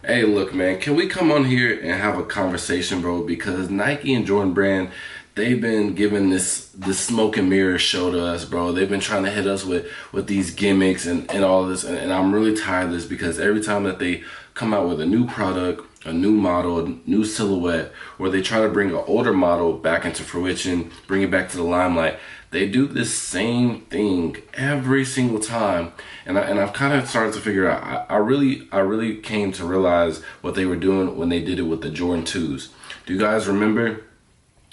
Hey, look, man, can we come on here and have a conversation, bro? Because Nike and Jordan Brand, they've been giving this smoke and mirror show to us, bro. They've been trying to hit us with these gimmicks and all this, and I'm really tired of this because every time that they come out with a new product, a new model, a new silhouette, or they try to bring an older model back into fruition, bring it back to the limelight, they do this same thing every single time. And I've kind of started to figure out, I really came to realize what they were doing when they did it with the Jordan 2s. Do you guys remember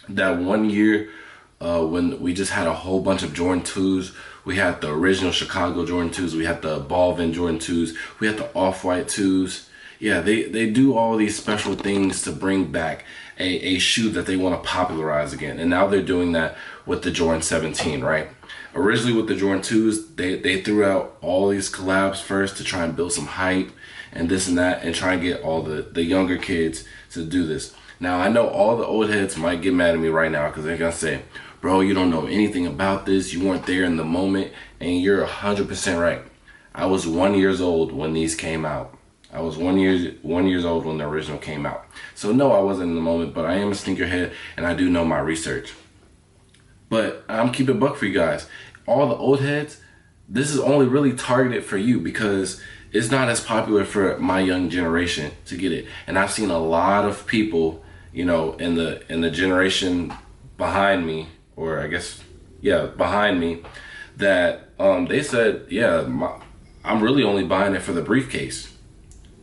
that one year when we just had a whole bunch of Jordan 2s? We had the original Chicago Jordan 2s, we had the Ballvin Jordan 2s, we had the Off-White 2s. Yeah, they do all these special things to bring back a shoe that they want to popularize again. And now they're doing that with the Jordan 17, right? Originally with the Jordan 2s, they threw out all these collabs first to try and build some hype and this and that and try and get all the younger kids to do this. Now, I know all the old heads might get mad at me right now because they're going to say, bro, you don't know anything about this. You weren't there in the moment. And you're 100% right. I was 1 year old when these came out. I was 1 year old when the original came out. So no, I wasn't in the moment, but I am a sneakerhead and I do know my research. But I'm keeping it buck for you guys. All the old heads, this is only really targeted for you because it's not as popular for my young generation to get it. And I've seen a lot of people, you know, in the generation behind me, or I guess, yeah, behind me, that they said, yeah, I'm really only buying it for the briefcase.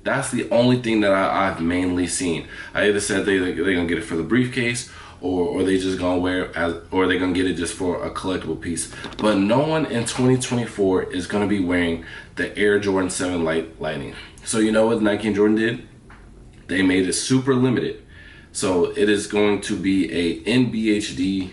That's the only thing that I've mainly seen. I either said they're gonna get it for the briefcase, or they just gonna wear it as, or they're gonna get it just for a collectible piece. But no one in 2024 is gonna be wearing the Air Jordan 7 Lightning. So you know what Nike and Jordan did? They made it super limited. So it is going to be a NBHD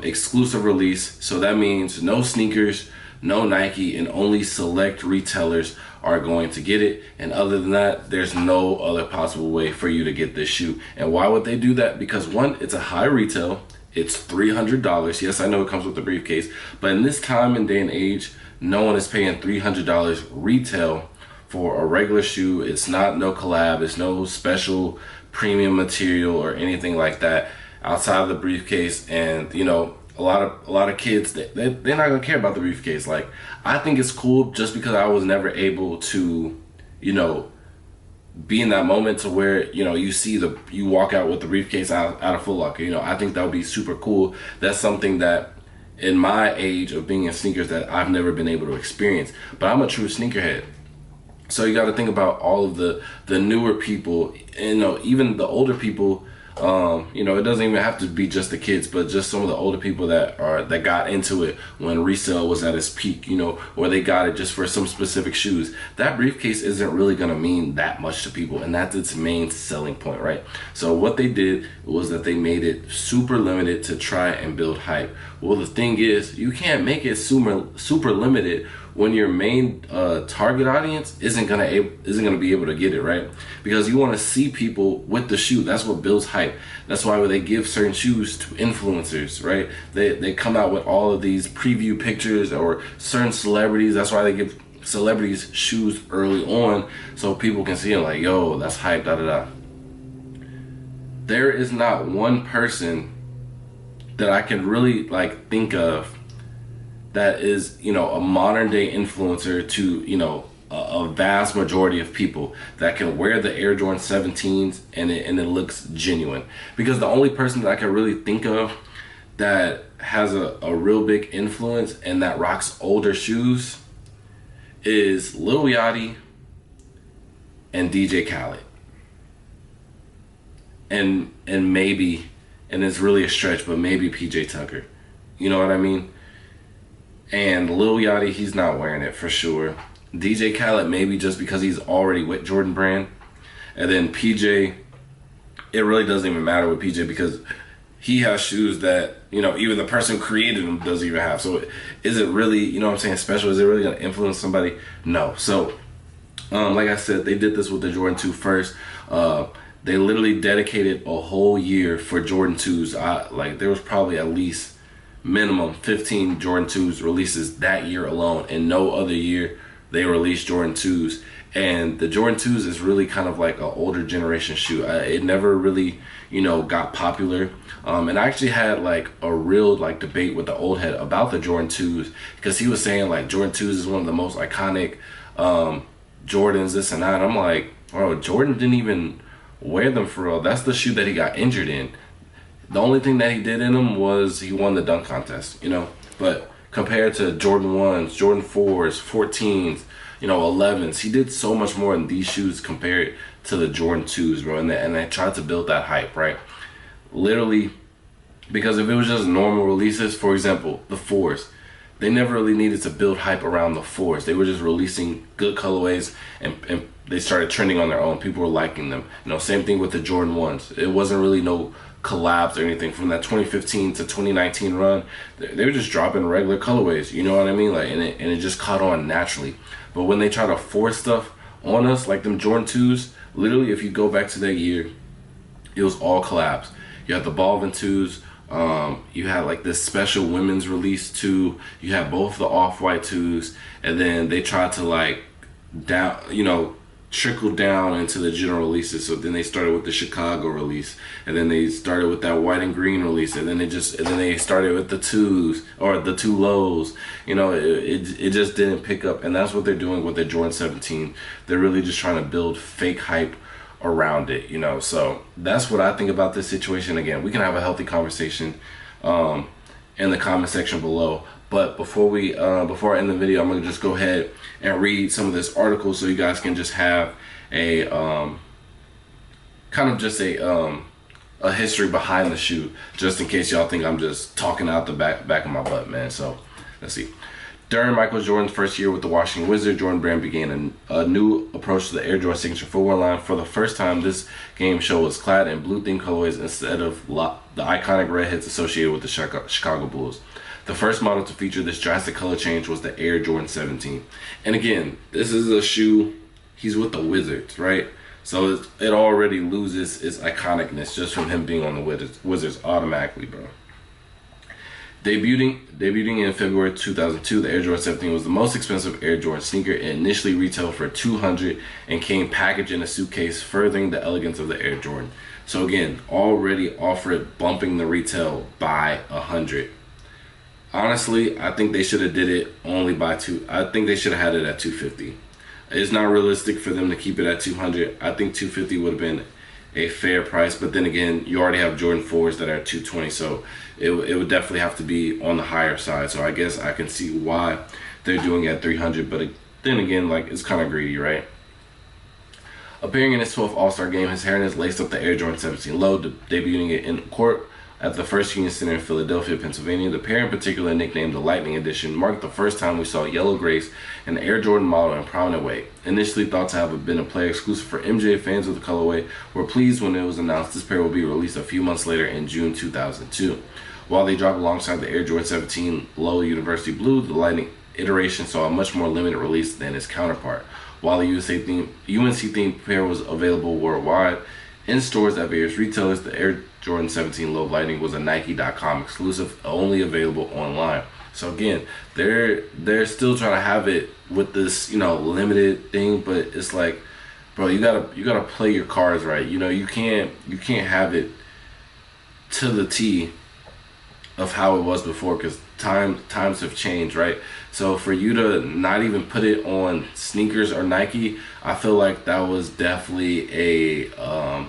exclusive release. So that means no sneakers, no Nike, and only select retailers are going to get it. And other than that, there's no other possible way for you to get this shoe. And why would they do that? Because one, it's a high retail. It's $300. Yes, I know it comes with the briefcase, but in this time and day and age, no one is paying $300 retail for a regular shoe. It's not no collab. It's no special premium material or anything like that outside of the briefcase. And you know, a lot of kids, they're not gonna care about the briefcase. Like, I think it's cool just because I was never able to, you know, be in that moment to where, you know, you walk out with the briefcase out of Foot Locker. You know, I think that would be super cool. That's something that in my age of being in sneakers that I've never been able to experience. But I'm a true sneakerhead. So you got to think about all of the newer people, and, you know, even the older people. You know, it doesn't even have to be just the kids, but just some of the older people that got into it when resale was at its peak, you know, or they got it just for some specific shoes. That briefcase isn't really gonna mean that much to people, and that's its main selling point, right? So what they did was that they made it super limited to try and build hype. Well, the thing is, you can't make it super limited when your main target audience isn't gonna be able to get it, right? Because you want to see people with the shoe. That's what builds hype. That's why they give certain shoes to influencers, right? They come out with all of these preview pictures, or certain celebrities. That's why they give celebrities shoes early on so people can see them like, yo, that's hype, da da da. There is not one person that I can really like think of that is, you know, a modern day influencer to, you know, a vast majority of people that can wear the Air Jordan 17s and it looks genuine. Because the only person that I can really think of that has a real big influence and that rocks older shoes is Lil Yachty and DJ Khaled. And maybe, and it's really a stretch, but maybe PJ Tucker. You know what I mean? And Lil Yachty, he's not wearing it for sure. DJ Khaled, maybe just because he's already with Jordan Brand. And then PJ, it really doesn't even matter with PJ because he has shoes that, you know, even the person who created them doesn't even have. So is it really, you know what I'm saying, special? Is it really going to influence somebody? No. So, like I said, they did this with the Jordan 2 first. They literally dedicated a whole year for Jordan 2s. Like, there was probably at least minimum 15 Jordan 2s releases that year alone, and no other year they released Jordan 2s. And the Jordan 2s is really kind of like an older generation shoe. It never really, got popular. And I actually had like a real like debate with the old head about the Jordan 2s, because he was saying like Jordan 2s is one of the most iconic Jordans, this and that. I'm like, bro, Jordan didn't even wear them for real. That's the shoe that he got injured in. The only thing that he did in them was he won the dunk contest, But compared to Jordan 1s, Jordan 4s, 14s, 11s, he did so much more in these shoes compared to the Jordan 2s, bro. And they tried to build that hype, right? Literally, because if it was just normal releases, for example, the 4s, they never really needed to build hype around the 4s. They were just releasing good colorways, and they started trending on their own. People were liking them. Same thing with the Jordan 1s. It wasn't really no collabs or anything. From that 2015 to 2019 run, they were just dropping regular colorways. You know what I mean? Like, and it just caught on naturally. But when they try to force stuff on us, like them Jordan 2s, literally, if you go back to that year, it was all collabs. You had the Balvin 2s. You had like this special women's release 2. You had both the off-white 2s, and then they tried to like trickle down into the general releases. So then they started with the Chicago release, and then they started with that white and green release, and then they started with the 2s or the 2 lows. It just didn't pick up, and that's what they're doing with the Jordan 17. They're really just trying to build fake hype around it, So that's what I think about this situation. Again, we can have a healthy conversation in the comment section below. But before I end the video, I'm gonna just go ahead and read some of this article so you guys can just have a kind of just a history behind the shoe, just in case y'all think I'm just talking out the back of my butt, man. So let's see. During Michael Jordan's first year with the Washington Wizards, Jordan Brand began a new approach to the Air Jordan signature footwear line. For the first time, this game show was clad in blue-themed colorways instead of the iconic redheads associated with the Chicago Bulls. The first model to feature this drastic color change was the Air Jordan 17. And again, this is a shoe, he's with the Wizards, right? So it already loses its iconicness just from him being on the Wizards automatically, bro. Debuting in February 2002, the Air Jordan 17 was the most expensive Air Jordan sneaker. It initially retailed for $200 and came packaged in a suitcase, furthering the elegance of the Air Jordan. So again, already offered bumping the retail by $100. Honestly, I think they should have did it only by I think they should have had it at $250. It's not realistic for them to keep it at $200. I think $250 would have been a fair price, but then again, you already have Jordan 4s that are at $220, so it would definitely have to be on the higher side. So I guess I can see why they're doing it at $300, but then again, like, it's kind of greedy, right? Appearing in his 12th All-Star game, his hairness laced up the Air Jordan 17 low, debuting it in court at the First Union Center in Philadelphia, Pennsylvania. The pair, in particular nicknamed the Lightning Edition, marked the first time we saw yellow grace and the Air Jordan model in a prominent way. Initially thought to have been a player exclusive for MJ, fans of the colorway were pleased when it was announced this pair will be released a few months later in June 2002. While they dropped alongside the Air Jordan 17 Low University Blue, the Lightning iteration saw a much more limited release than its counterpart. While the UNC-themed pair was available worldwide in stores at various retailers, the Air Jordan 17 Low Lightning was a Nike.com exclusive, only available online. So again, they're still trying to have it with this, limited thing, but it's like, bro, you gotta play your cards right. You can't have it to the T of how it was before, because times have changed, right? So for you to not even put it on sneakers or Nike, I feel like that was definitely a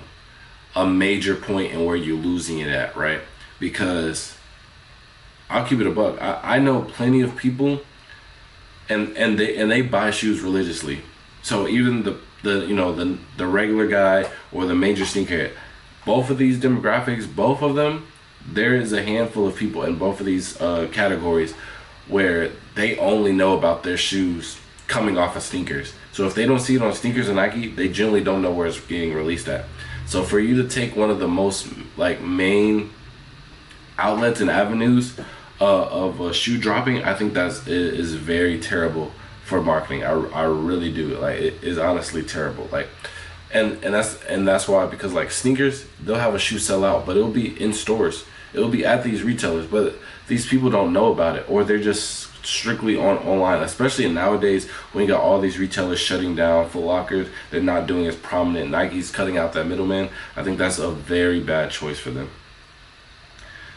major point in where you're losing it at, right? Because I'll keep it a buck. I know plenty of people, and they buy shoes religiously. So even the regular guy or the major sneakerhead, both of these demographics, both of them, there is a handful of people in both of these categories where they only know about their shoes coming off of sneakers. So if they don't see it on sneakers and Nike, they generally don't know where it's getting released at. So for you to take one of the most main outlets and avenues of shoe dropping, I think is very terrible for marketing. I really do. It is honestly terrible. And that's why, because sneakers, they'll have a shoe sell out, but it'll be in stores. It'll be at these retailers, but these people don't know about it, or they're just strictly on online, especially nowadays when you got all these retailers shutting down. Foot Lockers, they're not doing as prominent. Nike's cutting out that middleman. I think that's a very bad choice for them.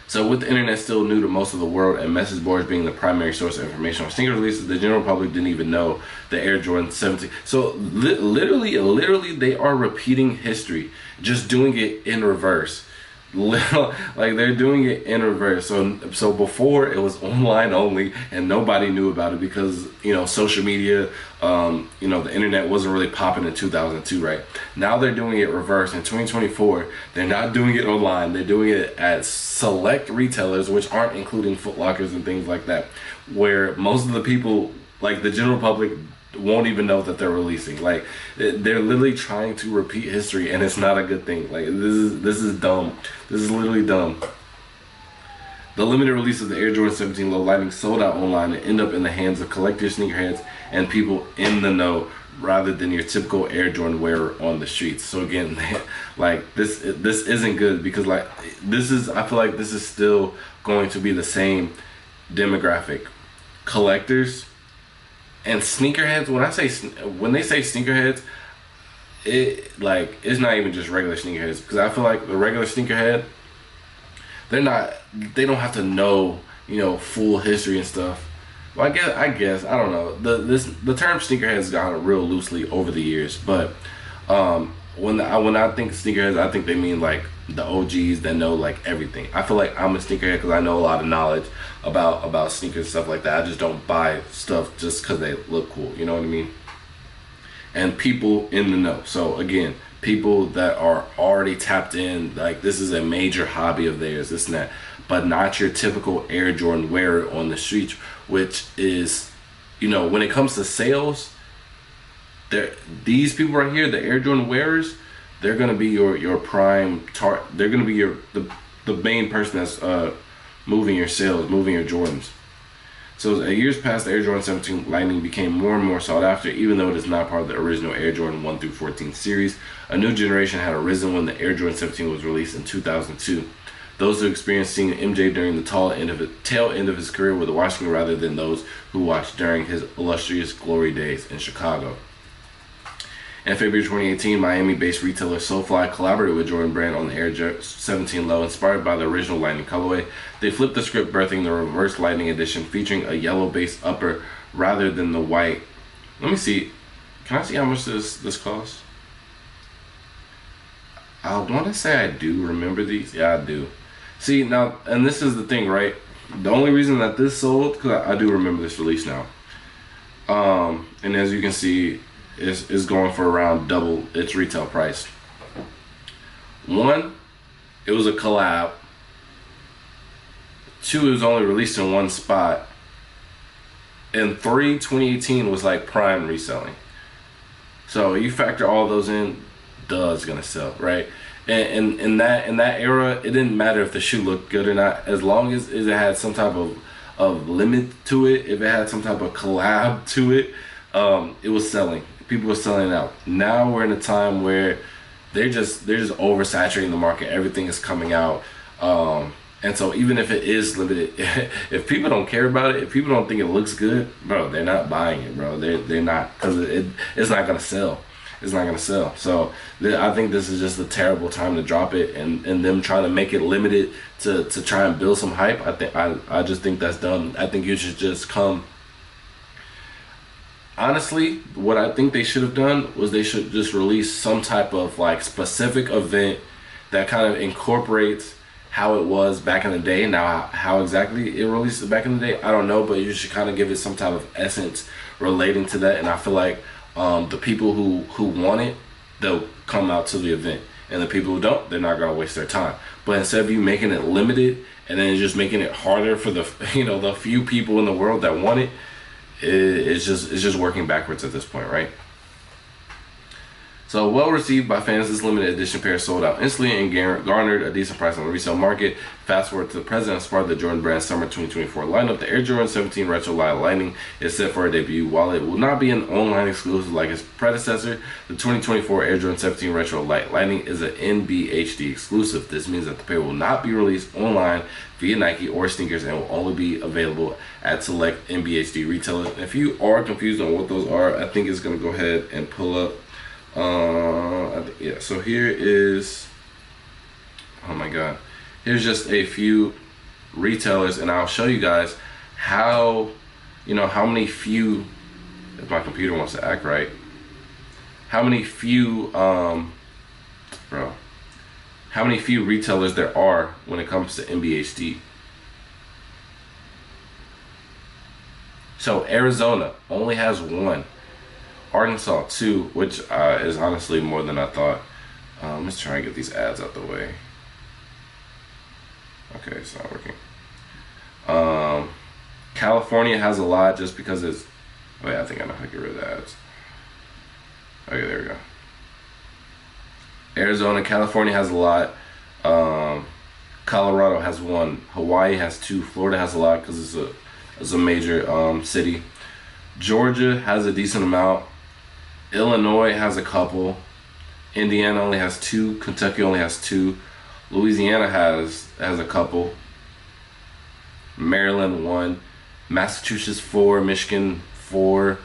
So with the internet still new to most of the world and message boards being the primary source of information on sneaker releases, the general public didn't even know the Air Jordan 17. So literally they are repeating history, just doing it in reverse. Like they're doing it in reverse. So before it was online only and nobody knew about it because, you know, social media, you know, the internet wasn't really popping in 2002, right? Now they're doing it reverse in 2024. They're not doing it online. They're doing it at select retailers, which aren't including Foot Lockers and things like that, where most of the people, like the general public, won't even know that they're releasing. Like they're literally trying to repeat history, and it's not a good thing. Like this is dumb. This is literally dumb. The limited release of the Air Jordan 17 Low Lightning sold out online and end up in the hands of collectors, sneakerheads, and people in the know, rather than your typical Air Jordan wearer on the streets. So again, like this isn't good, because like I feel like this is still going to be the same demographic, collectors and sneakerheads. When they say sneakerheads, it's not even just regular sneakerheads, because I feel like the regular sneakerhead, they don't have to know, you know, full history and stuff. Well, I guess I don't know. The term sneakerhead has gone real loosely over the years, but when I think sneakerheads, I think they mean like the OGs that know like everything. I feel like I'm a sneakerhead because I know a lot of knowledge about sneakers and stuff like that. I just don't buy stuff just because they look cool. You know what I mean? And people in the know. So again, people that are already tapped in, like this is a major hobby of theirs, this and that, but not your typical Air Jordan wearer on the streets, which is, you know, when it comes to sales, these people right here, the Air Jordan wearers, they're gonna be your prime target. They're gonna be the main person that's moving your sales, moving your Jordans. So as years past, the Air Jordan 17 Lightning became more and more sought after, even though it is not part of the original Air Jordan 1 through 14 series. A new generation had arisen when the Air Jordan 17 was released in 2002. Those who experienced seeing MJ during the tail end of his career were watching, rather than those who watched during his illustrious glory days in Chicago. In February 2018, Miami-based retailer Soulfly collaborated with Jordan Brand on the Air 17 Low, inspired by the original Lightning colorway. They flipped the script, birthing the reverse Lightning edition, featuring a yellow base upper rather than the white. Let me see. Can I see how much this costs? I want to say I do remember these. Yeah, I do. See, now, and this is the thing, right? The only reason that this sold, because I do remember this release now. And as you can see, is going for around double its retail price. One, it was a collab. Two, it was only released in one spot. And three, 2018 was like prime reselling. So you factor all those in, it's gonna sell, right? And in that era, it didn't matter if the shoe looked good or not, as long as it had some type of limit to it, if it had some type of collab to it, it was selling. People were selling out. Now we're in a time where they're just oversaturating the market. Everything is coming out, and so even if it is limited, if people don't care about it, if people don't think it looks good, bro, they're not buying it, bro. They're not, because it's not gonna sell. It's not gonna sell. So I think this is just a terrible time to drop it, and them trying to make it limited to try and build some hype. I just think that's dumb. I think you should just come. Honestly, what I think they should have done was they should just release some type of like specific event that kind of incorporates how it was back in the day. Now, how exactly it released back in the day, I don't know, but you should kind of give it some type of essence relating to that. And I feel like the people who want it, they'll come out to the event, and the people who don't, they're not gonna waste their time. But instead of you making it limited and then just making it harder for the the few people in the world that want it, it's just working backwards at this point, right? So well received by fans, this limited edition pair sold out instantly and garnered a decent price on the resale market. Fast forward to the present, as part of the Jordan Brand Summer 2024 lineup, the Air Jordan 17 Retro Light Lightning is set for a debut. While it will not be an online exclusive like its predecessor, the 2024 Air Jordan 17 Retro Light Lightning is an NBHD exclusive. This means that the pair will not be released online via Nike or sneakers and will only be available at select NBHD retailers. If you are confused on what those are, I think it's going to go ahead and pull up. Yeah, so here is, oh my god, here's just a few retailers, and I'll show you guys how, how many few, if my computer wants to act right, how many few retailers there are when it comes to NBHD. So Arizona only has 1. Arkansas 2, which is honestly more than I thought. Let's try and get these ads out the way. Okay, it's not working. California has a lot just because it's, wait, I think I know how to get rid of the ads. Okay, there we go. Arizona, California has a lot. Colorado has 1. Hawaii has 2. Florida has a lot because it's a major city. Georgia has a decent amount. Illinois has a couple. Indiana only has 2. Kentucky only has 2. Louisiana has a couple. Maryland 1. Massachusetts 4. Michigan 4.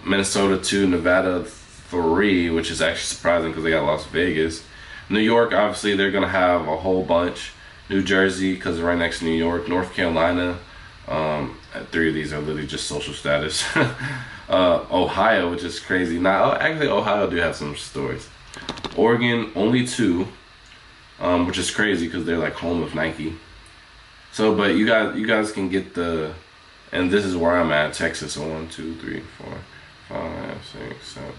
Minnesota 2. Nevada 3, which is actually surprising because they got Las Vegas. New York, obviously, they're going to have a whole bunch. New Jersey, because it's right next to New York. North Carolina. 3 of these are literally just social status. Ohio, which is crazy. Now, actually, Ohio do have some stories. Oregon, only 2, which is crazy because they're like home of Nike. So, but you guys can get the, and this is where I'm at, Texas. So 1, 2, 3, 4, 5, 6, 7,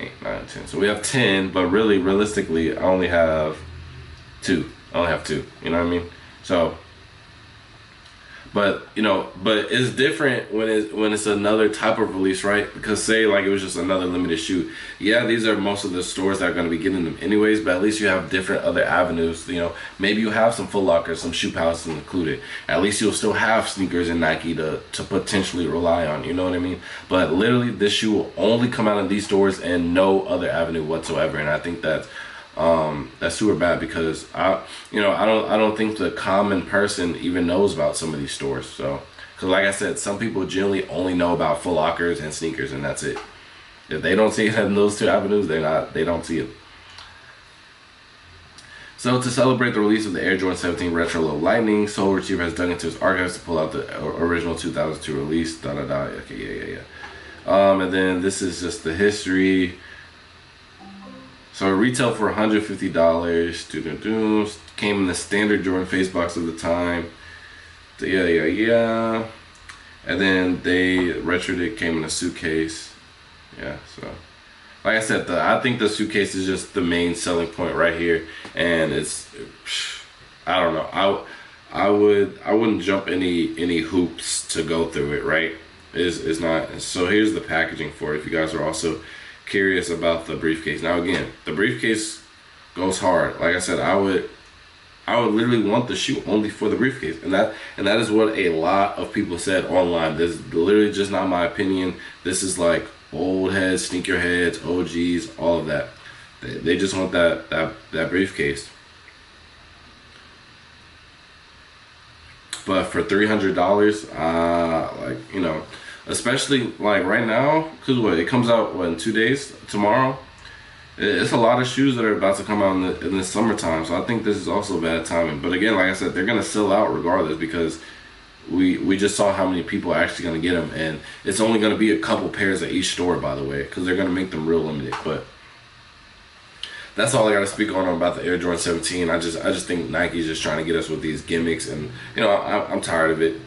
8, 9, 10. So we have 10, but really, realistically, I only have 2. I only have 2. You know what I mean? So. But it's different when it's another type of release, right? Because say like it was just another limited shoot. Yeah, these are most of the stores that are going to be getting them anyways, but at least you have different other avenues. Maybe you have some Foot Locker, some shoe houses included. At least you'll still have sneakers and Nike to potentially rely on. You know what I mean? But literally, this shoe will only come out in these stores and no other avenue whatsoever. And I think that's super bad because I don't think the common person even knows about some of these stores. So, because like I said, some people generally only know about Foot Lockers and sneakers, and that's it. If they don't see it in those 2 avenues, they don't see it. So to celebrate the release of the Air Jordan 17 Retro Low Lightning, Soul Retriever has dug into his archives to pull out the original 2002 release. Okay, yeah. And then this is just the history. So it retailed for $150. Came in the standard Jordan face box of the time. Yeah. And then they retroed it, came in a suitcase. Yeah, so like I said, I think the suitcase is just the main selling point right here. And it's, I don't know. I wouldn't jump any hoops to go through it, right? It's not. So here's the packaging for it if you guys are also curious about the briefcase. Now again, the briefcase goes hard. Like I said, I would literally want the shoe only for the briefcase, and that is what a lot of people said online. This is literally just not my opinion. This is like old heads, sneaker heads, OGs, all of that. They just want that briefcase. But for $300, especially like right now, because it comes out in 2 days, tomorrow. It's a lot of shoes that are about to come out in the summertime, so I think this is also bad timing. But again, like I said, they're gonna sell out regardless because we just saw how many people are actually gonna get them, and it's only gonna be a couple pairs at each store, by the way, because they're gonna make them real limited. But that's all I gotta speak on about the Air Jordan 17. I just think Nike's just trying to get us with these gimmicks, and I'm tired of it.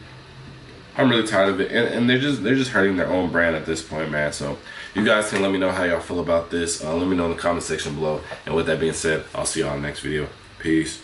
I'm really tired of it, and they're just hurting their own brand at this point, man. So you guys can let me know how y'all feel about this. Let me know in the comment section below. And with that being said, I'll see y'all in the next video. Peace.